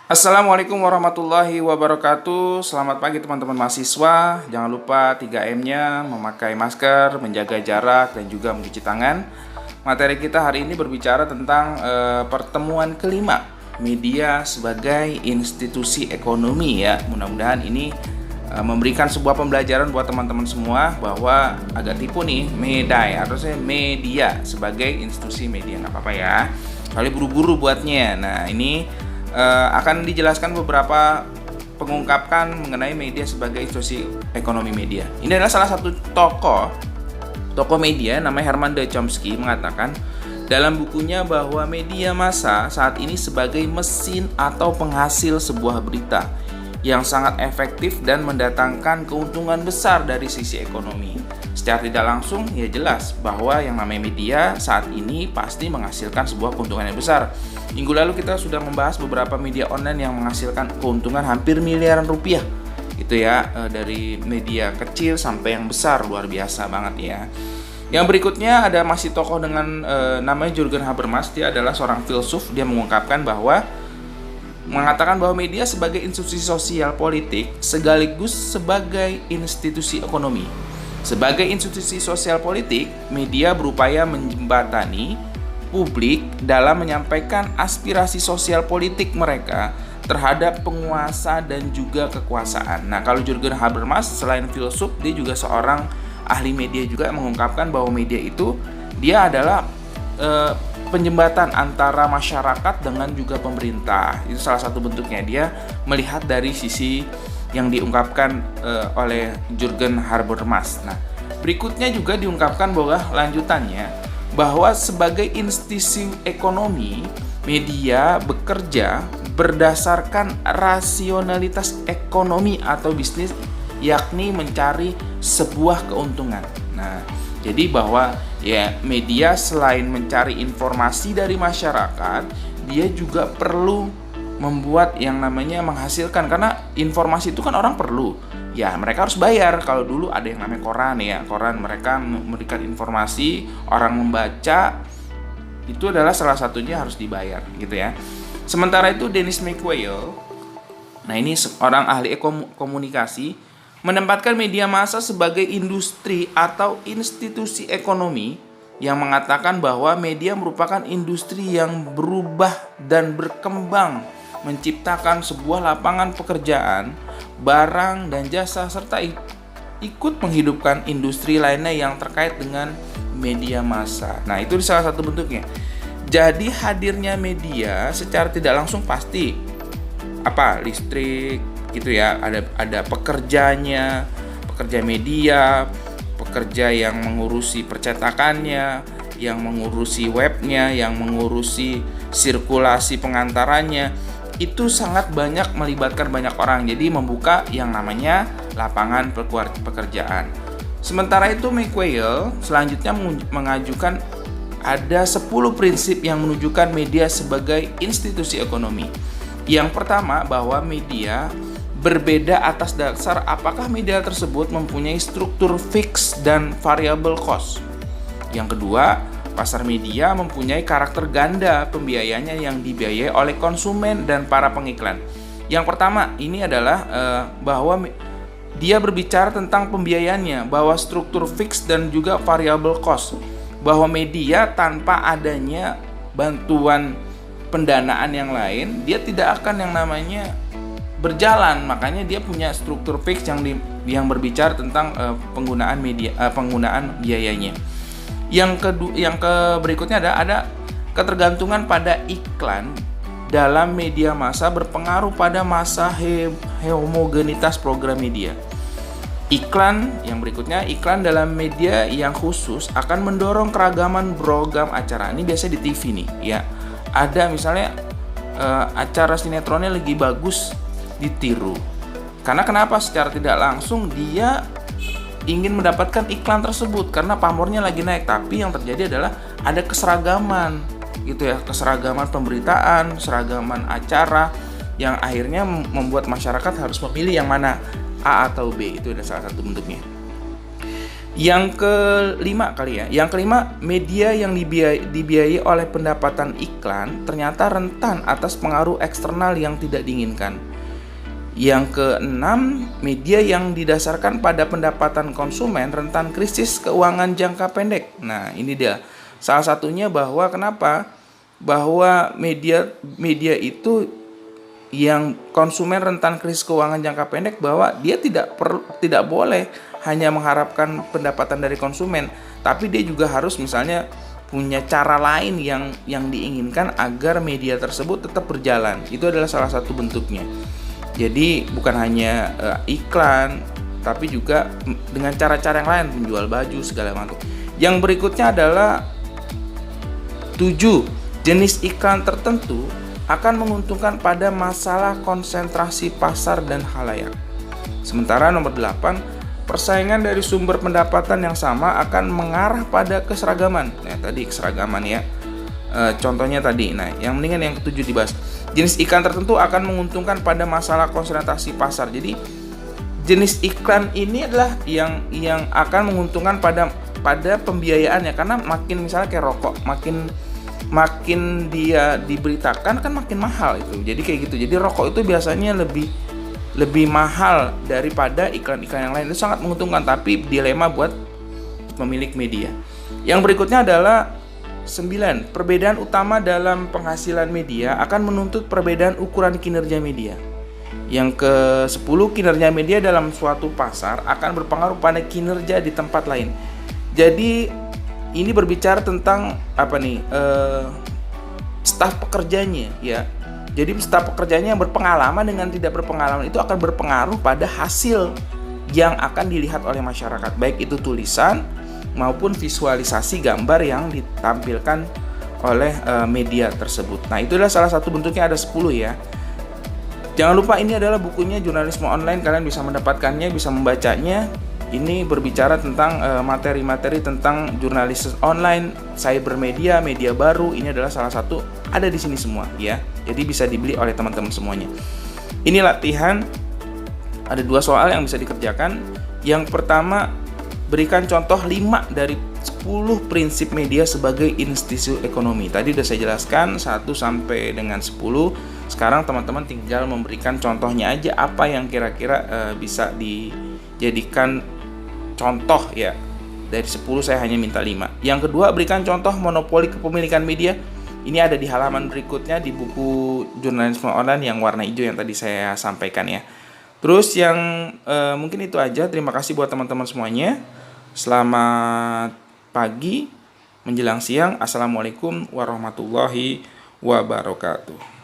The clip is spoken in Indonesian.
Assalamualaikum warahmatullahi wabarakatuh. Selamat pagi teman-teman mahasiswa. Jangan lupa 3M-nya, memakai masker, menjaga jarak, dan juga mencuci tangan. Materi kita hari ini berbicara tentang pertemuan kelima media sebagai institusi ekonomi ya. Mudah-mudahan ini memberikan sebuah pembelajaran buat teman-teman semua bahwa agak tipu nih harusnya media sebagai institusi media, nggak apa-apa ya. Kali buru-buru buatnya. Nah ini akan dijelaskan beberapa pengungkapan mengenai media sebagai institusi ekonomi media. Ini adalah salah satu tokoh media namanya Herman de Chomsky mengatakan dalam bukunya bahwa media massa saat ini sebagai mesin atau penghasil sebuah berita yang sangat efektif dan mendatangkan keuntungan besar dari sisi ekonomi. Secara tidak langsung, ya jelas bahwa yang namanya media saat ini pasti menghasilkan sebuah keuntungan yang besar. Minggu lalu kita sudah membahas beberapa media online yang menghasilkan keuntungan hampir miliaran rupiah. Itu ya, dari media kecil sampai yang besar, luar biasa banget ya. Yang berikutnya ada masih tokoh dengan namanya Jürgen Habermas. Dia adalah seorang filsuf. Dia mengatakan bahwa media sebagai institusi sosial politik sekaligus sebagai institusi ekonomi. Sebagai institusi sosial politik, media berupaya menjembatani publik dalam menyampaikan aspirasi sosial politik mereka terhadap penguasa dan juga kekuasaan. Nah, kalau Jürgen Habermas selain filsuf, dia juga seorang ahli media juga mengungkapkan bahwa media itu dia adalah penjembatan antara masyarakat dengan juga pemerintah. Itu salah satu bentuknya. Dia melihat dari sisi yang diungkapkan oleh Jürgen Habermas. Nah, berikutnya juga diungkapkan bahwa lanjutannya bahwa sebagai institusi ekonomi, media bekerja berdasarkan rasionalitas ekonomi atau bisnis, yakni mencari sebuah keuntungan. Nah, jadi bahwa ya media selain mencari informasi dari masyarakat, dia juga perlu membuat yang namanya menghasilkan, karena informasi itu kan orang perlu. Ya, mereka harus bayar. Kalau dulu ada yang namanya koran ya, koran mereka memberikan informasi, orang membaca, itu adalah salah satunya harus dibayar gitu ya. Sementara itu Dennis McQuail, nah ini seorang ahli komunikasi, menempatkan media massa sebagai industri atau institusi ekonomi yang mengatakan bahwa media merupakan industri yang berubah dan berkembang, menciptakan sebuah lapangan pekerjaan, barang dan jasa, serta ikut menghidupkan industri lainnya yang terkait dengan media massa. Nah, itu salah satu bentuknya. Jadi hadirnya media secara tidak langsung pasti listrik gitu ya, ada pekerja media, pekerja yang mengurusi percetakannya, yang mengurusi webnya, yang mengurusi sirkulasi pengantarannya. Itu sangat banyak melibatkan banyak orang, jadi membuka yang namanya lapangan pekerjaan. Sementara itu McQuail selanjutnya mengajukan ada 10 prinsip yang menunjukkan media sebagai institusi ekonomi. Yang pertama, bahwa media berbeda atas dasar apakah media tersebut mempunyai struktur fix dan variable cost. Yang kedua, pasar media mempunyai karakter ganda pembiayanya yang dibiayai oleh konsumen dan para pengiklan. Yang pertama ini adalah bahwa dia berbicara tentang pembiayaannya, bahwa struktur fix dan juga variable cost. Bahwa media tanpa adanya bantuan pendanaan yang lain, dia tidak akan yang namanya berjalan. Makanya dia punya struktur fix yang berbicara tentang penggunaan biayanya. Yang berikutnya ada ketergantungan pada iklan dalam media massa berpengaruh pada masa homogenitas program media. Yang berikutnya, iklan dalam media yang khusus akan mendorong keragaman program acara. Ini biasanya di TV nih ya. Ada misalnya acara sinetronnya lagi bagus, ditiru. Karena kenapa? Secara tidak langsung dia ingin mendapatkan iklan tersebut karena pamornya lagi naik, tapi yang terjadi adalah ada keseragaman gitu ya, keseragaman pemberitaan, seragaman acara yang akhirnya membuat masyarakat harus memilih yang mana, A atau B. Itu adalah salah satu bentuknya. Yang kelima kali ya. Yang kelima, media yang dibiayai oleh pendapatan iklan ternyata rentan atas pengaruh eksternal yang tidak diinginkan. Yang keenam, media yang didasarkan pada pendapatan konsumen rentan krisis keuangan jangka pendek. Nah, ini dia. Salah satunya bahwa kenapa? Bahwa media itu yang konsumen rentan krisis keuangan jangka pendek, bahwa dia tidak boleh hanya mengharapkan pendapatan dari konsumen, tapi dia juga harus misalnya punya cara lain yang diinginkan agar media tersebut tetap berjalan. Itu adalah salah satu bentuknya. Jadi bukan hanya iklan, tapi juga dengan cara-cara yang lain, menjual baju segala macam. Yang berikutnya adalah 7. Jenis iklan tertentu akan menguntungkan pada masalah konsentrasi pasar dan khalayak. Sementara nomor 8, persaingan dari sumber pendapatan yang sama akan mengarah pada keseragaman. Nah, tadi keseragaman ya. Contohnya tadi. Nah, yang mendingan yang ketujuh dibahas. Jenis iklan tertentu akan menguntungkan pada masalah konsentrasi pasar. Jadi, jenis iklan ini adalah yang akan menguntungkan pada pembiayaannya, karena makin misalnya kayak rokok, makin dia diberitakan kan makin mahal itu. Jadi kayak gitu. Jadi rokok itu biasanya lebih mahal daripada iklan-iklan yang lain. Itu sangat menguntungkan, tapi dilema buat pemilik media. Yang berikutnya adalah 9. Perbedaan utama dalam penghasilan media akan menuntut perbedaan ukuran kinerja media. Yang ke-10, kinerja media dalam suatu pasar akan berpengaruh pada kinerja di tempat lain. Jadi ini berbicara tentang staf pekerjanya ya. Jadi staf pekerjanya yang berpengalaman dengan tidak berpengalaman itu akan berpengaruh pada hasil yang akan dilihat oleh masyarakat, baik itu tulisan maupun visualisasi gambar yang ditampilkan oleh media tersebut. Nah, itu adalah salah satu bentuknya, ada 10 ya. Jangan lupa ini adalah bukunya Jurnalisme Online, kalian bisa mendapatkannya, bisa membacanya. Ini berbicara tentang materi-materi tentang jurnalisme online, cyber media, media baru. Ini adalah salah satu, ada di sini semua ya. Jadi bisa dibeli oleh teman-teman semuanya. Ini latihan, ada 2 soal yang bisa dikerjakan. Yang pertama, berikan contoh 5 dari 10 prinsip media sebagai institusi ekonomi. Tadi udah saya jelaskan 1 sampai dengan 10. Sekarang teman-teman tinggal memberikan contohnya aja, apa yang kira-kira bisa dijadikan contoh ya. Dari 10 saya hanya minta 5. Yang kedua, berikan contoh monopoli kepemilikan media. Ini ada di halaman berikutnya di buku Jurnalisme Online yang warna hijau yang tadi saya sampaikan ya. Terus yang mungkin itu aja. Terima kasih buat teman-teman semuanya. Selamat pagi menjelang siang. Assalamualaikum warahmatullahi wabarakatuh.